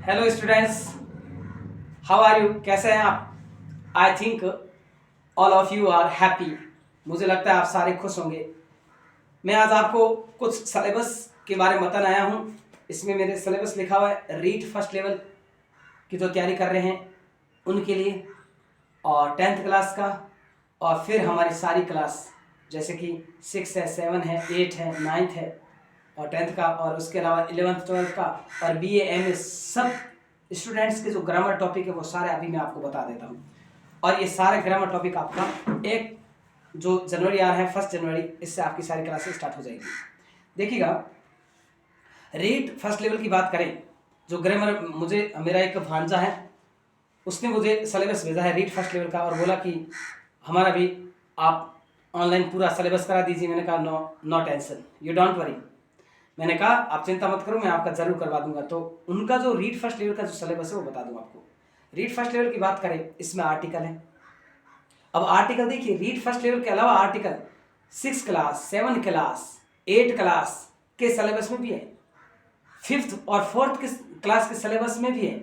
Hello students, how are you? कैसे हैं आप? I think all of you are happy. मुझे लगता है आप सारे खुश होंगे। मैं आज आपको कुछ सिलेबस के बारे में बताने आया हूँ। इसमें मेरे सिलेबस लिखा हुआ है रीट फर्स्ट लेवल की जो तैयारी कर रहे हैं उनके लिए, और 10th क्लास का, और फिर हमारी सारी क्लास जैसे कि 6 है, 7 है, 8 है, 9th है और 10th का, और उसके अलावा 11th 12th का और BA MA सब स्टूडेंट्स के जो ग्रामर टॉपिक है वो सारे अभी मैं आपको बता देता हूँ। और ये सारे ग्रामर टॉपिक आपका एक जो जनवरी आ रहा है 1 जनवरी, इससे आपकी सारी क्लासेस स्टार्ट हो जाएगी। देखिएगा, रीट फर्स्ट लेवल की बात करें, जो ग्रामर, मुझे मेरा एक भांजा है, उसने मुझे सिलेबस भेजा है रीट फर्स्ट लेवल का और बोला कि हमारा भी आप ऑनलाइन पूरा सिलेबस करा दीजिए। मैंने कहा no tension, you don't worry. मैंने कहा आप चिंता मत करो, मैं आपका जरूर करवा दूंगा। तो उनका जो रीड फर्स्ट लेवल का जो सिलेबस है वो बता दूं आपको। रीड फर्स्ट लेवल की बात करें, इसमें आर्टिकल है। अब आर्टिकल देखिए, रीड फर्स्ट लेवल के अलावा आर्टिकल 6 क्लास, 7 क्लास, 8 क्लास के सिलेबस में भी है, 5th और 4th क्लास के सिलेबस में भी है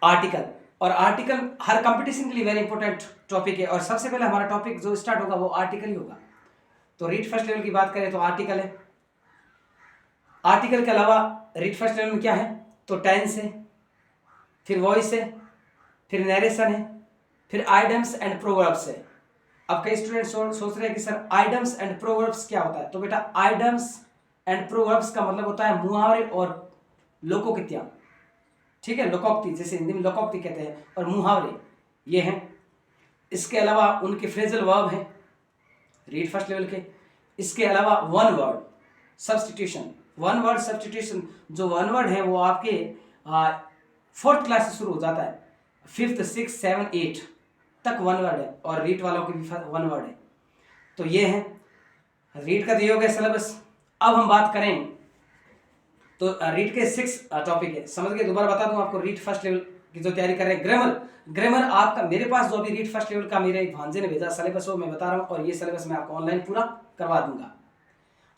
आर्टिकल। और आर्टिकल हर कंपटीशन के लिए वेरी इंपॉर्टेंट टॉपिक है, और सबसे पहले हमारा टॉपिक जो स्टार्ट होगा वो आर्टिकल ही होगा। तो रीड फर्स्ट लेवल की बात करें तो आर्टिकल है। आर्टिकल के अलावा रीड फर्स्ट लेवल में क्या है, तो टेंस है, फिर वॉइस है, फिर नरेशन है, फिर आइडम्स एंड प्रोवर्ब्स है। अब कई स्टूडेंट सोच रहे हैं कि सर आइडम्स एंड प्रोवर्ब्स क्या होता है। तो बेटा, आइडम्स एंड प्रोवर्ब्स का मतलब होता है मुहावरे और लोकोक्तियां। ठीक है, लोकोक्ति, जैसे हिंदी में लोकोक्ति कहते हैं, और मुहावरे ये हैं। इसके अलावा उनके फ्रेजल वर्ब हैं रीड फर्स्ट लेवल के। इसके अलावा one word substitution, one word substitution, जो वन वर्ड है वो आपके 4th क्लास से शुरू हो जाता है, 5th 6 7 8 तक वन वर्ड है, और रीड वालों के भी वन वर्ड है। तो ये है रीड का दिया गया सिलेबस। अब हम बात करें तो रीड के 6 टॉपिक है, समझ गए। दोबारा बता दूं आपको, रीड फर्स्ट लेवल की जो तैयारी कर रहे हैं, ग्रामर आपका मेरे पास जो अभी रीड फर्स्ट लेवल का मेरे भांजे ने भेजा सिलेबस वो मैं बता रहा हूँ, और ये सिलेबस मैं आपको ऑनलाइन पूरा करवा दूंगा।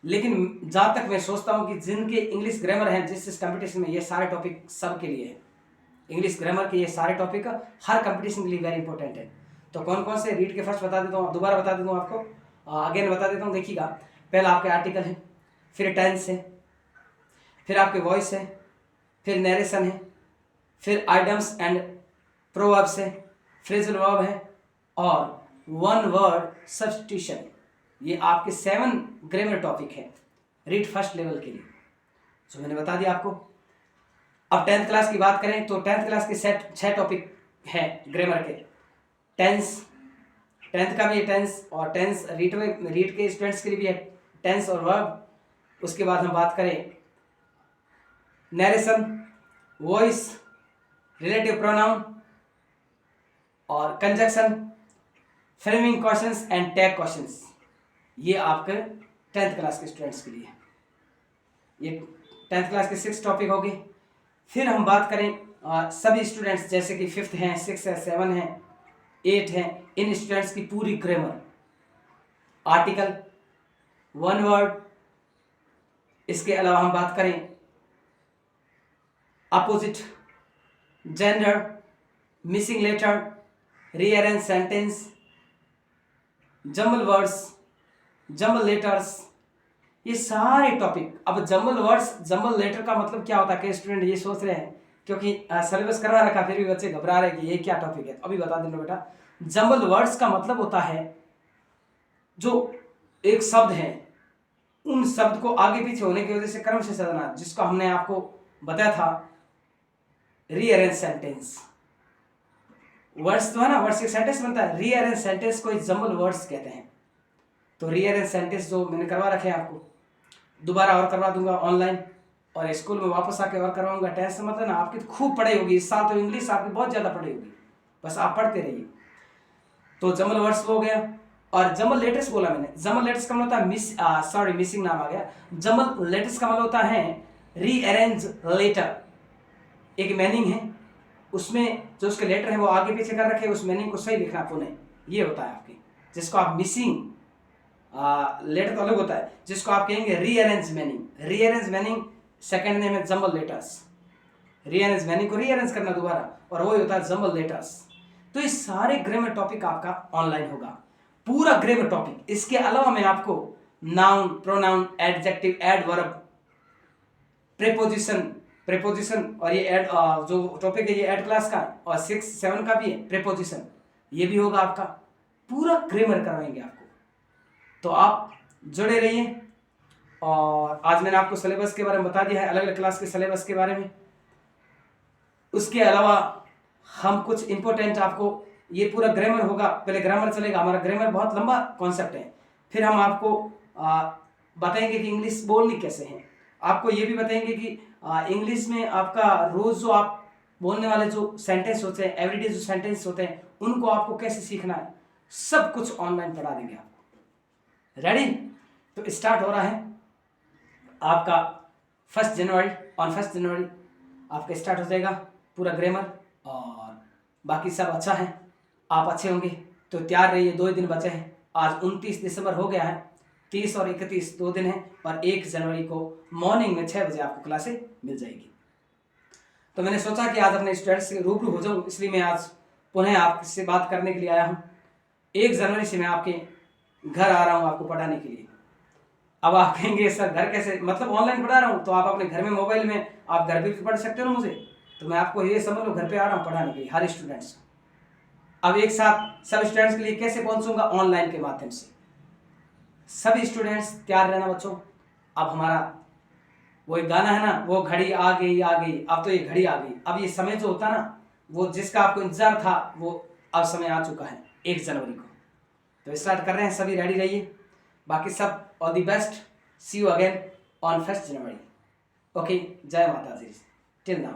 लेकिन जहां तक मैं सोचता हूं कि जिनके इंग्लिश ग्रामर है, जिस कंपटीशन में, ये सारे टॉपिक सबके लिए है। इंग्लिश ग्रामर के ये सारे टॉपिक हर कंपटीशन के लिए वेरी इंपॉर्टेंट है। तो कौन कौन से रीड के फर्स्ट बता देता हूँ, दोबारा बता देता हूँ आपको, अगेन बता देता हूँ। देखिएगा, पहला आपके आर्टिकल है, फिर टेंस है, फिर आपके वॉइस है, फिर नरेशन है, फिर आइडम्स एंड प्रोवर्ब्स है, फ्रेजल वर्ब है, और वन वर्ड सब्स्टिट्यूशन। ये आपके 7 ग्रामर टॉपिक है रीड फर्स्ट लेवल के लिए, जो मैंने बता दिया आपको। अब 10th क्लास की बात करें तो 10th क्लास के 6 टॉपिक हैं ग्रामर के। टेंस, 10th का भी है टेंस, और टेंस रीड के स्टूडेंट्स के लिए भी है टेंस और वर्ब। उसके बाद हम बात करें नरेशन, वॉइस, रिलेटिव प्रोनाउन और conjunction, framing questions and tag questions. ये आपके 10th क्लास के स्टूडेंट्स के लिए है। ये 10th क्लास के 6 टॉपिक हो गए। फिर हम बात करें सभी स्टूडेंट्स, जैसे कि 5th हैं, 6 है, 7 है, 8 हैं, इन स्टूडेंट्स की पूरी ग्रामर, आर्टिकल, वन वर्ड। इसके अलावा हम बात करें opposite, gender, missing letter, rearrange sentence, jumble words, jumble letters, ये सारे टॉपिक। अब जम्बल वर्ड्स, जम्बल लेटर का मतलब क्या होता है, कई स्टूडेंट ये सोच रहे हैं, क्योंकि सिलेबस करवा रखा फिर भी बच्चे घबरा रहे हैं कि ये क्या टॉपिक है। अभी बता देना बेटा, जम्बल वर्ड्स का मतलब होता है जो एक शब्द है, उन शब्द को आगे पीछे होने की वजह से क्रम से सजाना, जिसको हमने आपको बताया था रीअरेंज सेंटेंस। वर्ड्स तो है ना, वर्ड्स से सेंटेंस बनता है, रीअरेंज सेंटेंस को जम्बल वर्ड्स कहते हैं। तो रीअरेंज सेंटेंस जो मैंने करवा रखे हैं आपको, दोबारा और करवा दूंगा ऑनलाइन, और स्कूल में वापस आके और करवाऊंगा। टेंशन मतलब ना, आपकी तो खूब पढ़ाई होगी इस साल, तो इंग्लिश आपकी बहुत ज़्यादा पढ़ाई होगी, बस आप पढ़ते रहिए। तो जम्बल वर्ड्स हो गया, और जम्बल लेटर्स बोला मैंने। जम्बल लेटर्स का मतलब होता है मिसिंग नाम आ गया। जम्बल लेटर्स का मतलब होता है रीअरेंज लेटर। एक मीनिंग है, उसमें जो उसके लेटर है वो आगे पीछे कर रखे, उस मीनिंग को सही लिखना पुनः, ये होता है आपकी, जिसको आप मिसिंग लेटर तो अलग होता है, जिसको आप कहेंगे rearrange meaning. Rearrange meaning second name है जम्बल लेटर्स, रीअरेंज मैंने को रीअरेंज करना दोबारा, और वही होता है जम्बल लेटर्स। तो ये सारे ग्रामर टॉपिक आपका ऑनलाइन होगा, पूरा ग्रामर टॉपिक। इसके अलावा मैं आपको noun, pronoun, adjective, adverb, preposition और ये एड जो टॉपिक है ये एड क्लास का, और 6, 7 का भी है प्रेपोजिशन, ये भी होगा आपका। पूरा ग्रामर करवाएंगे आपको, तो आप जुड़े रहिए। और आज मैंने आपको सिलेबस के बारे में बता दिया है, अलग अलग क्लास के सिलेबस के बारे में। उसके अलावा हम कुछ इंपॉर्टेंट आपको, ये पूरा ग्रामर होगा, पहले ग्रामर चलेगा हमारा, ग्रामर बहुत लंबा कॉन्सेप्ट है। फिर हम आपको बताएंगे कि इंग्लिश बोलनी कैसे है, आपको ये भी बताएंगे कि इंग्लिश में आपका रोज जो आप बोलने वाले जो सेंटेंस होते हैं, एवरीडे जो सेंटेंस होते हैं, उनको आपको कैसे सीखना है, सब कुछ ऑनलाइन पढ़ा देंगे आपको। रेडी? तो स्टार्ट हो रहा है आपका 1 जनवरी, ऑन 1 जनवरी आपका स्टार्ट हो जाएगा पूरा ग्रामर। और बाकी सब अच्छा है, आप अच्छे होंगे तो तैयार रहिए। 2 दिन बचे हैं, आज 29 दिसंबर हो गया है, 30 और 31 2 दिन हैं, और 1 जनवरी को मॉर्निंग में 6 बजे आपको क्लासें मिल जाएगी। तो मैंने सोचा कि आज अपने स्टूडेंट्स से रूबरू हो जाऊँ, इसलिए मैं आज पुनः आपसे बात करने के लिए आया हूँ। 1 जनवरी से मैं आपके घर आ रहा हूँ आपको पढ़ाने के लिए। अब आप कहेंगे सर घर कैसे, मतलब ऑनलाइन पढ़ा रहा हूँ, तो आप अपने घर में मोबाइल में आप घर पे भी पढ़ सकते हो ना मुझे, तो मैं आपको ये समझ लो घर पे आ रहा हूँ पढ़ाने के लिए हर स्टूडेंट्स। अब एक साथ सब स्टूडेंट्स के लिए कैसे पहुंचूंगा? ऑनलाइन के माध्यम से। सभी स्टूडेंट्स तैयार रहना बच्चों। अब हमारा वो एक गाना है ना, वो घड़ी आ गई आ गई, अब तो ये घड़ी आ गई। अब ये समय जो होता ना, वो जिसका आपको इंतजार था, वो अब समय आ चुका है 1 जनवरी को। तो स्टार्ट कर रहे हैं, सभी रेडी रहिए। बाकी सब all the best, see you again on 1 January. Okay, जय माता दी, टिल नाउ।